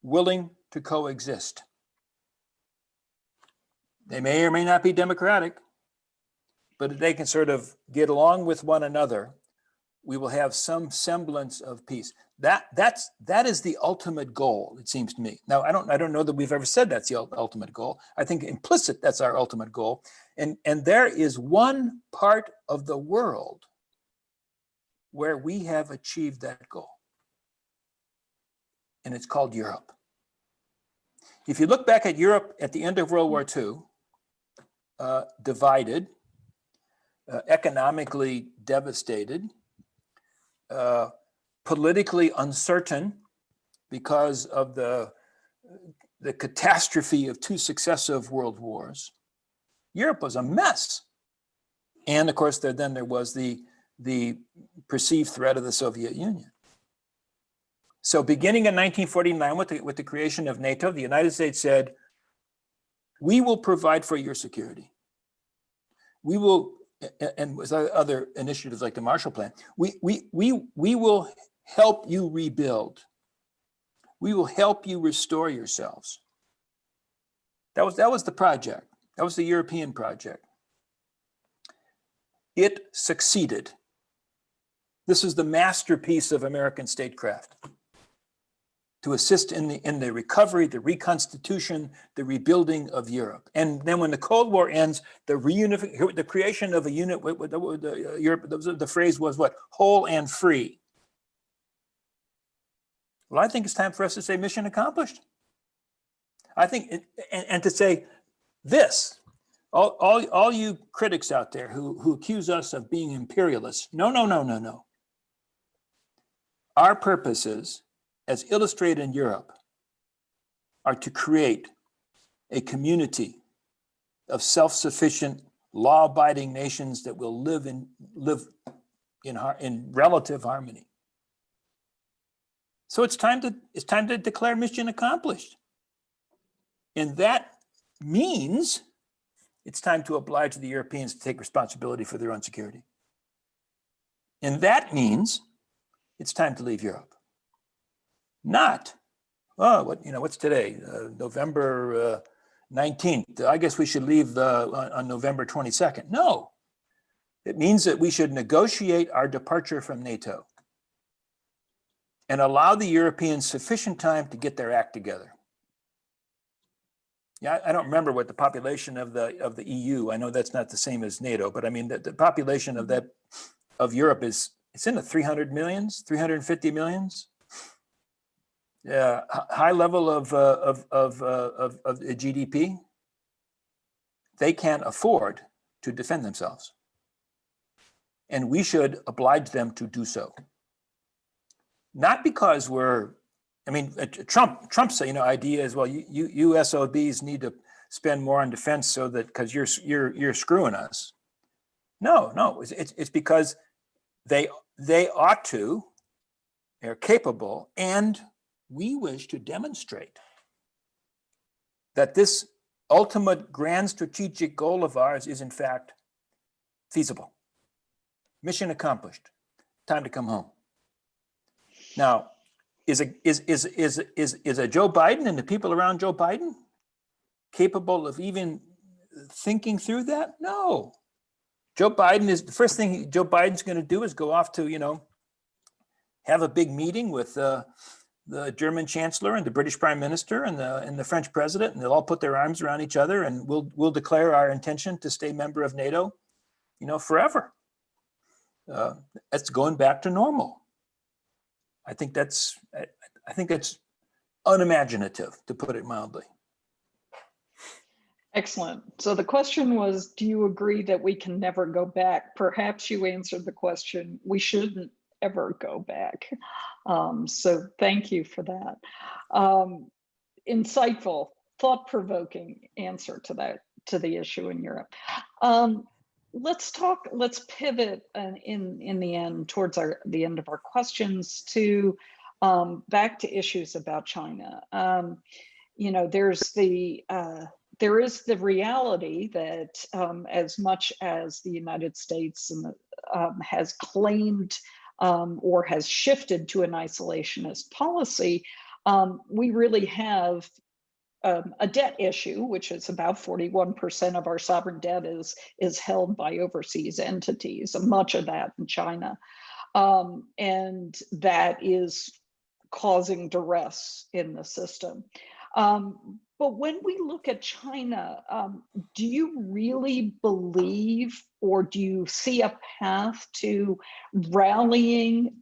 [SPEAKER 2] willing to coexist. They may or may not be democratic, but if they can sort of get along with one another, we will have some semblance of peace. That is the ultimate goal, it seems to me. Now, I don't know that we've ever said that's the ultimate goal. I think implicit that's our ultimate goal. And there is one part of the world where we have achieved that goal. And it's called Europe. If you look back at Europe at the end of World War II, divided, economically devastated, politically uncertain because of the catastrophe of two successive world wars. Europe was a mess. And of course, then there was the perceived threat of the Soviet Union. So beginning in 1949 with the creation of NATO, the United States said, we will provide for your security. We will, and with other initiatives like the Marshall Plan, we will help you rebuild. We will help you restore yourselves. That was the project. That was the European project. It succeeded. This is the masterpiece of American statecraft, to assist in the recovery, the reconstitution, the rebuilding of Europe. And then when the Cold War ends, the creation of a unit, Europe, the phrase was what? Whole and free. Well, I think it's time for us to say mission accomplished. I think, and to say this, all you critics out there who accuse us of being imperialists, no. Our purposes, as illustrated in Europe, are to create a community of self-sufficient, law-abiding nations that will live in relative harmony. So it's time to declare mission accomplished, and that means it's time to oblige the Europeans to take responsibility for their own security, and that means it's time to leave Europe. Not, what's today? November 19th. I guess we should leave on November 22nd. No, it means that we should negotiate our departure from NATO and allow the Europeans sufficient time to get their act together. Yeah, I don't remember what the population of the EU. I know that's not the same as NATO, but I mean the population of Europe it's in the 300 millions, 350 millions. Yeah, high level of GDP. They can't afford to defend themselves, and we should oblige them to do so. Not because Trump's idea is, well, you SOBs need to spend more on defense so that because you're screwing us. No, it's because they ought to, they're capable, and we wish to demonstrate that this ultimate grand strategic goal of ours is in fact feasible. Mission accomplished. Time to come home. Now, is a Joe Biden and the people around Joe Biden capable of even thinking through that? No. Joe Biden is the first thing Joe Biden's going to do is go off to, have a big meeting with the German Chancellor and the British Prime Minister and the French President, and they'll all put their arms around each other, and we'll declare our intention to stay member of NATO, forever. That's going back to normal. I think that's unimaginative, to put it mildly.
[SPEAKER 1] Excellent. So the question was, do you agree that we can never go back? Perhaps you answered the question, we shouldn't ever go back. So thank you for that. Insightful, thought-provoking answer to the issue in Europe. Let's pivot in the end towards the end of our questions to back to issues about China. There is the reality that as much as the United States has claimed or has shifted to an isolationist policy, we really have a debt issue, which is about 41% of our sovereign debt is held by overseas entities, and much of that in China. And that is causing duress in the system. But when we look at China, do you really believe, or do you see a path to rallying,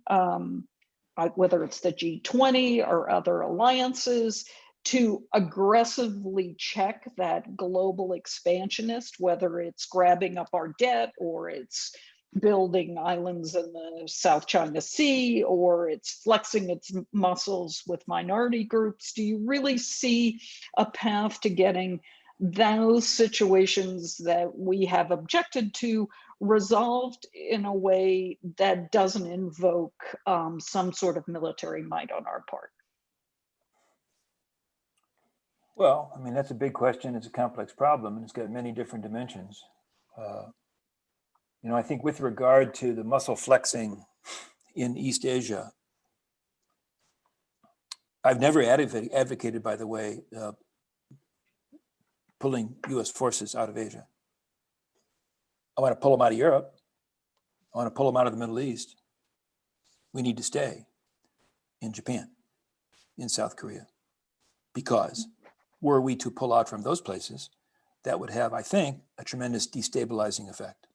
[SPEAKER 1] whether it's the G20 or other alliances, to aggressively check that global expansionist, whether it's grabbing up our debt or it's building islands in the South China Sea, or it's flexing its muscles with minority groups? Do you really see a path to getting those situations that we have objected to resolved in a way that doesn't invoke some sort of military might on our part?
[SPEAKER 2] Well, that's a big question. It's a complex problem, and it's got many different dimensions. I think with regard to the muscle flexing in East Asia, I've never advocated, by the way, pulling US forces out of Asia. I want to pull them out of Europe. I want to pull them out of the Middle East. We need to stay in Japan, in South Korea, because were we to pull out from those places, that would have, I think, a tremendous destabilizing effect.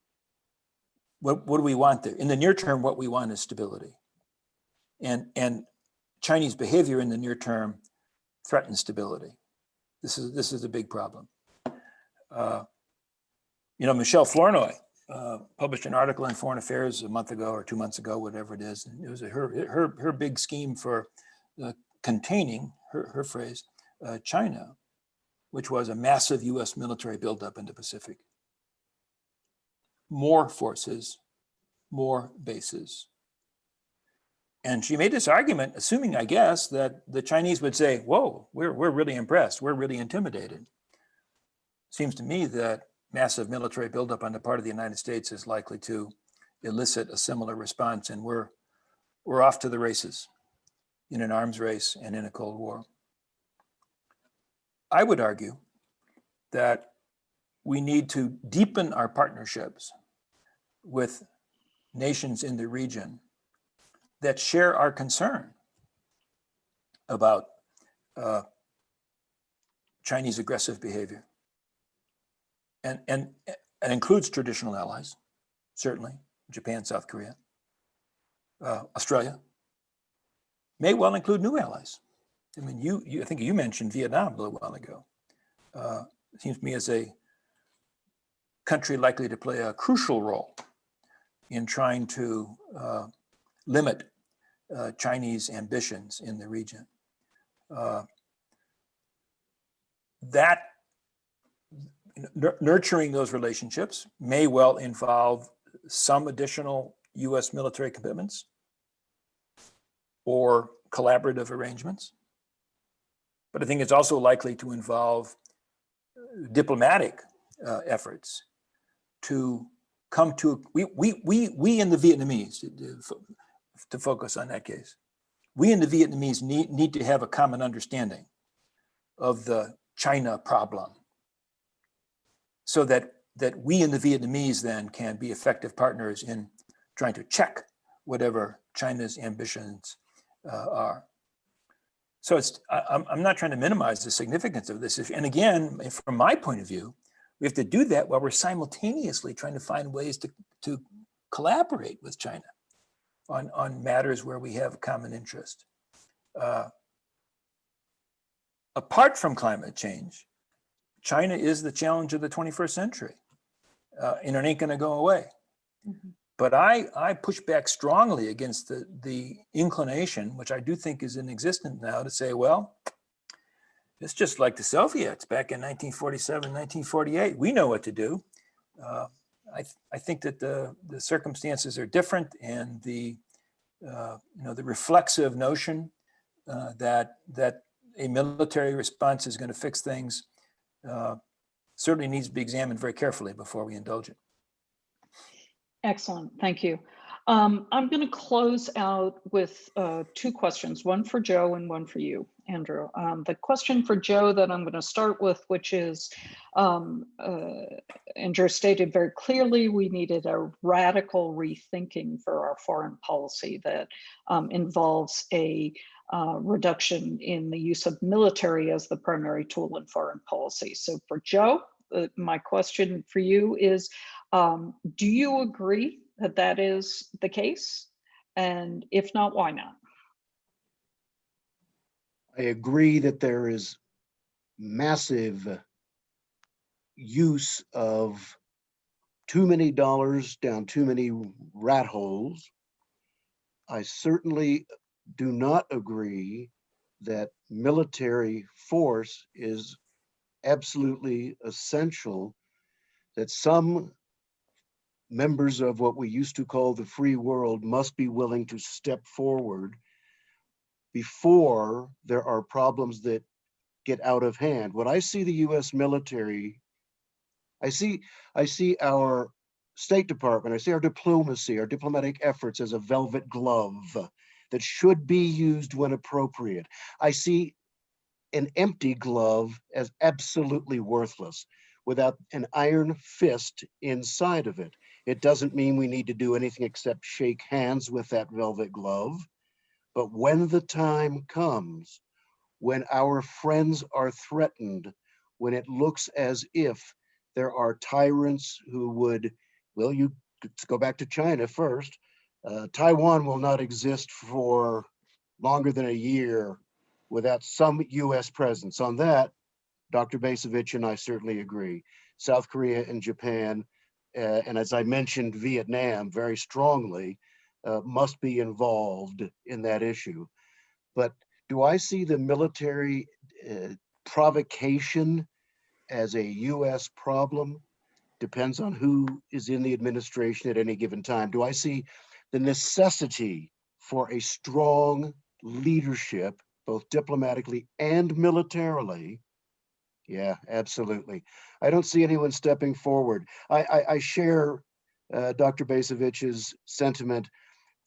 [SPEAKER 2] What do we want there? In the near term, what we want is stability. And Chinese behavior in the near term threatens stability. This is a big problem. Michelle Flournoy published an article in Foreign Affairs a month ago or 2 months ago, whatever it is. And it was her big scheme for containing, her phrase, China, which was a massive US military buildup in the Pacific. More forces, more bases. And she made this argument, assuming, I guess, that the Chinese would say, whoa, we're really impressed, we're really intimidated. Seems to me that massive military buildup on the part of the United States is likely to elicit a similar response, and we're off to the races in an arms race and in a Cold War. I would argue that we need to deepen our partnerships with nations in the region that share our concern about Chinese aggressive behavior. And includes traditional allies, certainly, Japan, South Korea, Australia, may well include new allies. I think you mentioned Vietnam a little while ago. It seems to me as a country likely to play a crucial role in trying to limit Chinese ambitions in the region. That nurturing those relationships may well involve some additional U.S. military commitments or collaborative arrangements. But I think it's also likely to involve diplomatic efforts to come to, we and the Vietnamese, to focus on that case, we and the Vietnamese need to have a common understanding of the China problem, so that we and the Vietnamese then can be effective partners in trying to check whatever China's ambitions are. So I'm not trying to minimize the significance of this. And again, from my point of view, we have to do that while we're simultaneously trying to find ways to collaborate with China on matters where we have a common interest. Apart from climate change, China is the challenge of the 21st century, and it ain't going to go away. Mm-hmm. But I push back strongly against the inclination, which I do think is in existence now, to say, well, it's just like the Soviets back in 1947, 1948. We know what to do. I think that the circumstances are different, and the reflexive notion that a military response is going to fix things certainly needs to be examined very carefully before we indulge it.
[SPEAKER 1] Excellent, thank you. I'm going to close out with two questions, one for Joe and one for you, Andrew. The question for Joe that I'm going to start with, which is, Andrew stated very clearly, we needed a radical rethinking for our foreign policy that involves a reduction in the use of military as the primary tool in foreign policy. So for Joe, my question for you is, do you agree that that is the case? And if not, why not?
[SPEAKER 3] I agree that there is massive use of too many dollars down too many rat holes. I certainly do not agree that military force is absolutely essential, that some members of what we used to call the free world must be willing to step forward before there are problems that get out of hand. When I see the US military, I see our State Department, I see our diplomacy, our diplomatic efforts as a velvet glove that should be used when appropriate. I see an empty glove as absolutely worthless without an iron fist inside of it. It doesn't mean we need to do anything except shake hands with that velvet glove. But when the time comes, when our friends are threatened, when it looks as if there are tyrants who would, well, let's go back to China first. Taiwan will not exist for longer than a year without some US presence. On that, Dr. Bacevich and I certainly agree. South Korea and Japan, and as I mentioned, Vietnam very strongly, must be involved in that issue. But do I see the military provocation as a US problem? Depends on who is in the administration at any given time. Do I see the necessity for a strong leadership, both diplomatically and militarily? Yeah, absolutely. I don't see anyone stepping forward. I share Dr. Bacevich's sentiment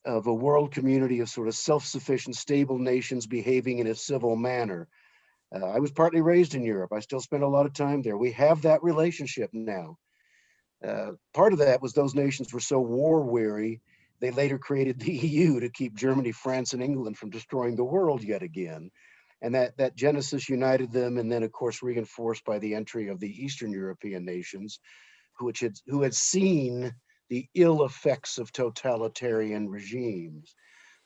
[SPEAKER 3] of a world community of sort of self-sufficient, stable nations behaving in a civil manner. I was partly raised in Europe. I still spend a lot of time there. We have that relationship now. Part of that was those nations were so war weary, they later created the EU to keep Germany, France, and England from destroying the world yet again. And that genesis united them, and then of course reinforced by the entry of the Eastern European nations, who had seen the ill effects of totalitarian regimes.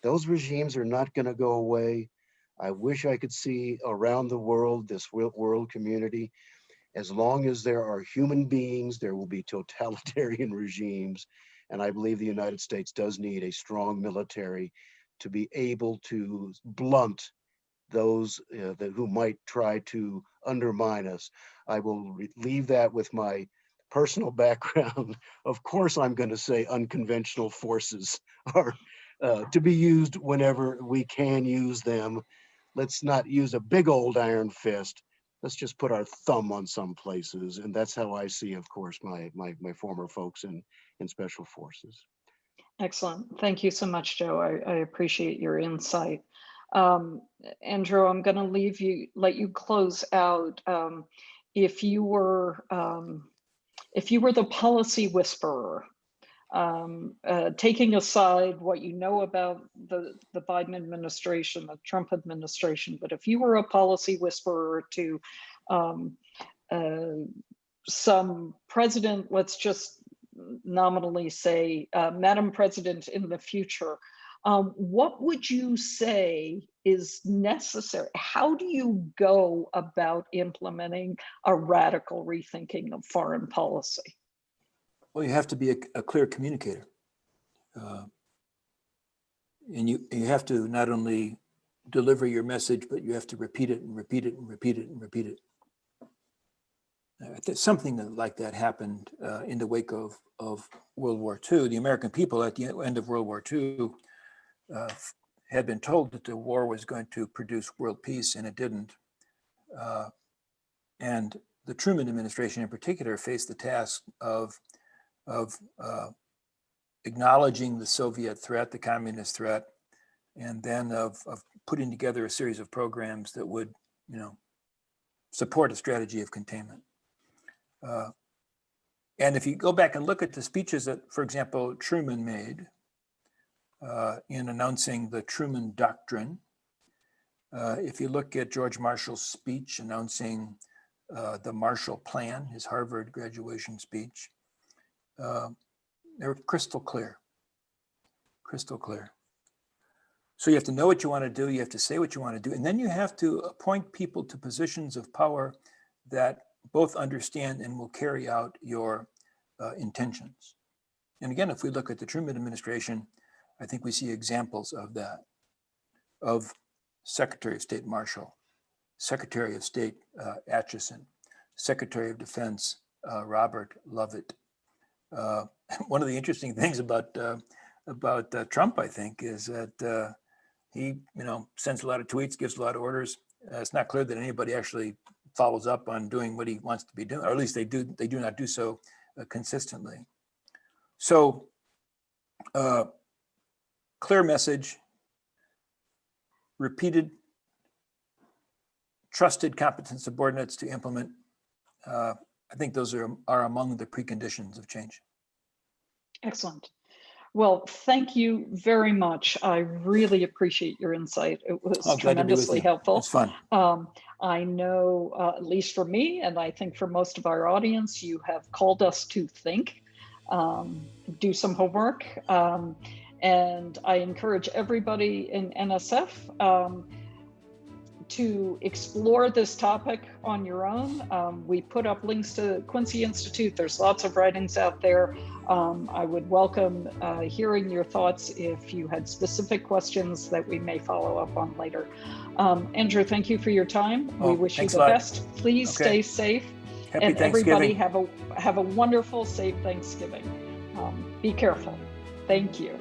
[SPEAKER 3] Those regimes are not going to go away. I wish I could see around the world, this world community, as long as there are human beings, there will be totalitarian regimes. And I believe the United States does need a strong military to be able to blunt those who might try to undermine us. I will leave that with my personal background. Of course, I'm going to say unconventional forces are to be used whenever we can use them. Let's not use a big old iron fist. Let's just put our thumb on some places. And that's how I see, of course, my former folks in special forces.
[SPEAKER 1] Excellent. Thank you so much, Joe. I appreciate your insight. Andrew, I'm going to let you close out. If you were the policy whisperer, taking aside what you know about the Biden administration, the Trump administration, but if you were a policy whisperer to some president, let's just nominally say, Madam President in the future, what would you say is necessary? How do you go about implementing a radical rethinking of foreign policy?
[SPEAKER 2] Well, you have to be a clear communicator. And you have to not only deliver your message, but you have to repeat it and repeat it and repeat it and repeat it. Something like that happened in the wake of World War II. The American people at the end of World War II had been told that the war was going to produce world peace, and it didn't. And the Truman administration in particular faced the task of acknowledging the Soviet threat, the communist threat, and then of putting together a series of programs that would, support a strategy of containment. And if you go back and look at the speeches that, for example, Truman made in announcing the Truman Doctrine, if you look at George Marshall's speech announcing the Marshall Plan, his Harvard graduation speech, they're crystal clear, crystal clear. So you have to know what you want to do, you have to say what you want to do, and then you have to appoint people to positions of power that both understand and will carry out your intentions. And again, if we look at the Truman administration, I think we see examples of that, of Secretary of State Marshall, Secretary of State Acheson, Secretary of Defense Robert Lovett. One of the interesting things about Trump, I think, is that he, sends a lot of tweets, gives a lot of orders. It's not clear that anybody actually follows up on doing what he wants to be doing, or at least they do not do so consistently. So, clear message, repeated, trusted, competent subordinates to implement. I think those are among the preconditions of change.
[SPEAKER 1] Excellent. Well, thank you very much. I really appreciate your insight. It was tremendously helpful.
[SPEAKER 2] It's fun.
[SPEAKER 1] I know, at least for me, and I think for most of our audience, you have called us to think, do some homework, and I encourage everybody in NSF to explore this topic on your own. We put up links to Quincy Institute. There's lots of writings out there. I would welcome hearing your thoughts if you had specific questions that we may follow up on later. Andrew, thank you for your time. We wish you the best. Please stay safe.
[SPEAKER 2] Happy
[SPEAKER 1] Everybody have a wonderful, safe Thanksgiving. Be careful. Thank you.